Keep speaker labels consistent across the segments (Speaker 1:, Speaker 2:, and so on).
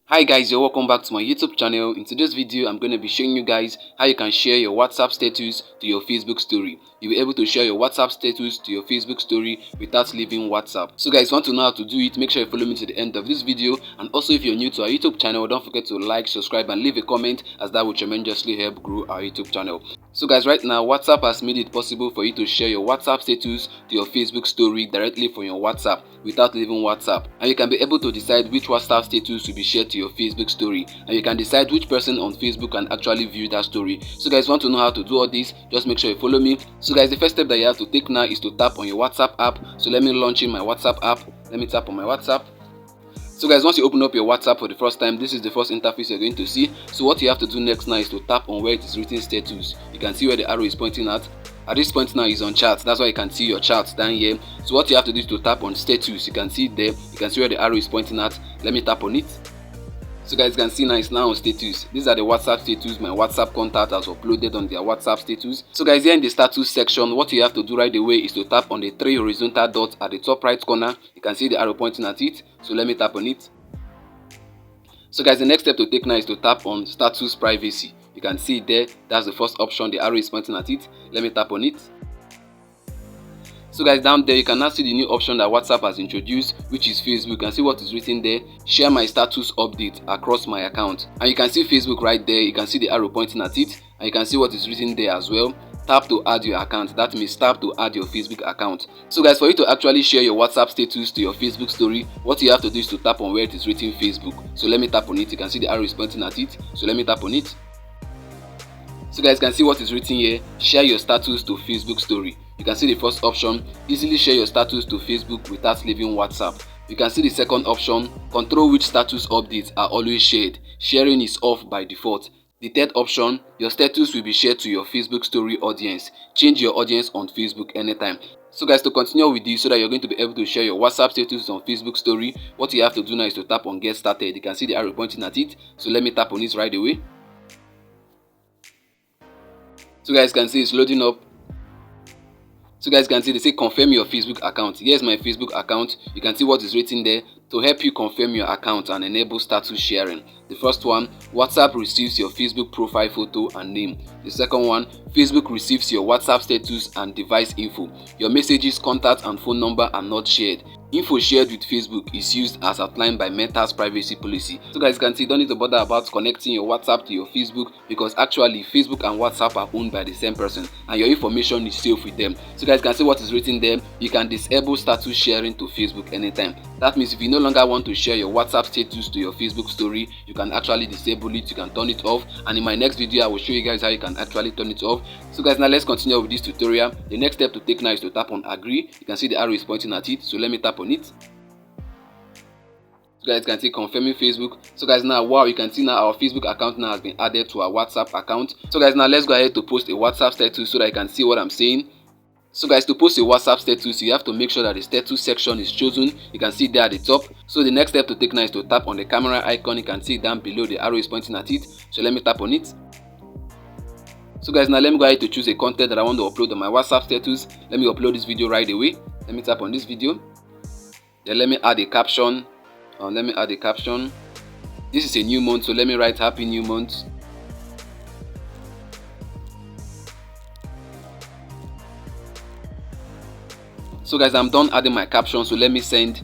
Speaker 1: Hi guys, you're welcome back to my YouTube channel. In today's video, I'm going to be showing you guys how you can share your WhatsApp status to your Facebook story. You'll be able to share your WhatsApp status to your Facebook story without leaving WhatsApp. So guys, want to know how to do it? Make sure you follow me to the end of this video. And also if you're new to our YouTube channel, don't forget to like, subscribe and leave a comment, as that will tremendously help grow our YouTube channel. So guys, right now WhatsApp has made it possible for you to share your WhatsApp status to your Facebook story directly from your WhatsApp without leaving WhatsApp. And you can be able to decide which WhatsApp status will be shared to your Facebook story, and you can decide which person on Facebook can actually view that story. So guys, want to know how to do all this? Just make sure you follow me. So guys, the first step that you have to take now is to tap on your WhatsApp app. So let me launch in my WhatsApp app. Let me tap on my WhatsApp. So guys, once you open up your WhatsApp for the first time, this is the first interface you're going to see. So what you have to do next now is to tap on where it is written status. You can see where the arrow is pointing at. At this point now is on chat. That's why you can see your chart down here. So what you have to do is to tap on status. You can see it there. You can see where the arrow is pointing at. Let me tap on it. So guys, you can see now it's now on status. These are the WhatsApp status my WhatsApp contact has uploaded on their WhatsApp status. So guys, here in the status section, what you have to do right away is to tap on the 3 horizontal dots at the top right corner. You can see the arrow pointing at it. So let me tap on it. So guys, the next step to take now is to tap on status privacy. You can see it there. That's the first option. The arrow is pointing at it. Let me tap on it. So guys, down there you can now see the new option that WhatsApp has introduced, which is Facebook. You can see what is written there. Share my status update across my account. And you can see Facebook right there. You can see the arrow pointing at it. And you can see what is written there as well. Tap to add your account. That means tap to add your Facebook account. So guys, for you to actually share your WhatsApp status to your Facebook story, what you have to do is to tap on where it is written Facebook. So let me tap on it. You can see the arrow is pointing at it. So let me tap on it. So guys, can see what is written here. Share your status to Facebook story. You can see the first option, easily share your status to Facebook without leaving WhatsApp. You can see the second option, control which status updates are always shared. Sharing is off by default. The third option, your status will be shared to your Facebook story audience. Change your audience on Facebook anytime. So guys, to continue with this so that you're going to be able to share your WhatsApp status on Facebook story, what you have to do now is to tap on get started. You can see the arrow pointing at it. So let me tap on it right away. So guys can see it's loading up. So guys can see they say confirm your Facebook account. Here's my Facebook account. You can see what is written there. To help you confirm your account and enable status sharing. The first one, WhatsApp receives your Facebook profile photo and name. The second one, Facebook receives your WhatsApp status and device info. Your messages, contact and phone number are not shared. Info shared with Facebook is used as outlined by Meta's privacy policy. So guys, you can see you don't need to bother about connecting your WhatsApp to your Facebook, because actually Facebook and WhatsApp are owned by the same person and your information is safe with them. So guys, you can see what is written there. You can disable status sharing to Facebook anytime. That means if you no longer want to share your WhatsApp status to your Facebook story, you can actually disable it. You can turn it off, and in my next video I will show you guys how you can actually turn it off. So guys, now let's continue with this tutorial. The next step to take now is to tap on agree. You can see the arrow is pointing at it, so let me tap on it. So guys can see confirming Facebook. So guys, now wow, you can see now our Facebook account now has been added to our WhatsApp account. So guys, now let's go ahead to post a WhatsApp status so that you can see what I'm saying. So guys, to post a WhatsApp status, you have to make sure that the status section is chosen. You can see there at the top. So the next step to take now is to tap on the camera icon. You can see down below the arrow is pointing at it. So let me tap on it. So guys, now let me go ahead to choose a content that I want to upload on my WhatsApp status. Let me upload this video right away. Let me tap on this video. Then let me add a caption. This is a new month, so let me write happy new month. So guys, I'm done adding my caption, so let me send.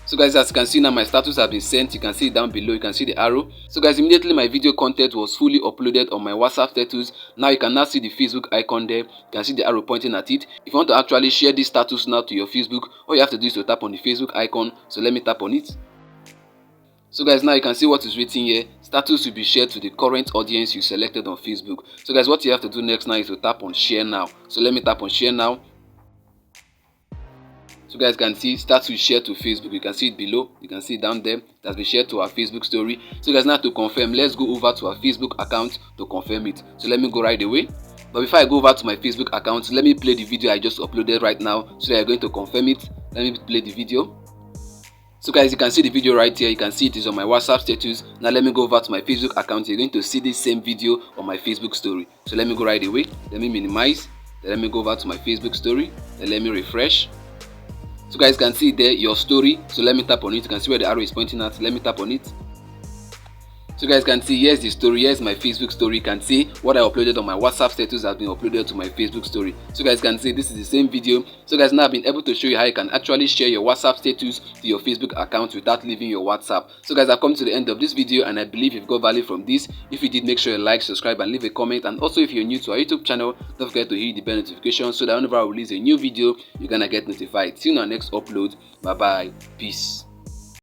Speaker 1: So guys, as you can see now, my status has been sent. You can see it down below. You can see the arrow. So guys, immediately my video content was fully uploaded on my WhatsApp status. Now you can now see the Facebook icon there. You can see the arrow pointing at it. If you want to actually share this status now to your Facebook, all you have to do is to tap on the Facebook icon. So let me tap on it. So guys, now you can see what is written here. Status will be shared to the current audience you selected on Facebook. So guys, what you have to do next now is to tap on share now. So let me tap on share now. So guys can see status will share to Facebook. You can see it below. You can see it down there. That's been shared to our Facebook story. So guys, now to confirm, let's go over to our Facebook account to confirm it. So let me go right away. But before I go over to my Facebook account, let me play the video I just uploaded right now so that you're going to confirm it. Let me play the video. So guys, you can see the video right here. You can see it is on my WhatsApp status. Now let me go over to my Facebook account. You're going to see this same video on my Facebook story. So let me go right away. Let me minimize. Then let me go over to my Facebook story. Then let me refresh. So guys can see there your story. So let me tap on it. You can see where the arrow is pointing at. Let me tap on it. So guys can see here's the story, here's my Facebook story. You can see what I uploaded on my WhatsApp status has been uploaded to my Facebook story. So guys can see this is the same video. So guys, now I've been able to show you how you can actually share your WhatsApp status to your Facebook account without leaving your WhatsApp. So guys, I've come to the end of this video and I believe you've got value from this. If you did, make sure you like, subscribe and leave a comment. And also if you're new to our YouTube channel, don't forget to hit the bell notification so that whenever I release a new video, you're gonna get notified. See you in our next upload. Bye bye. Peace.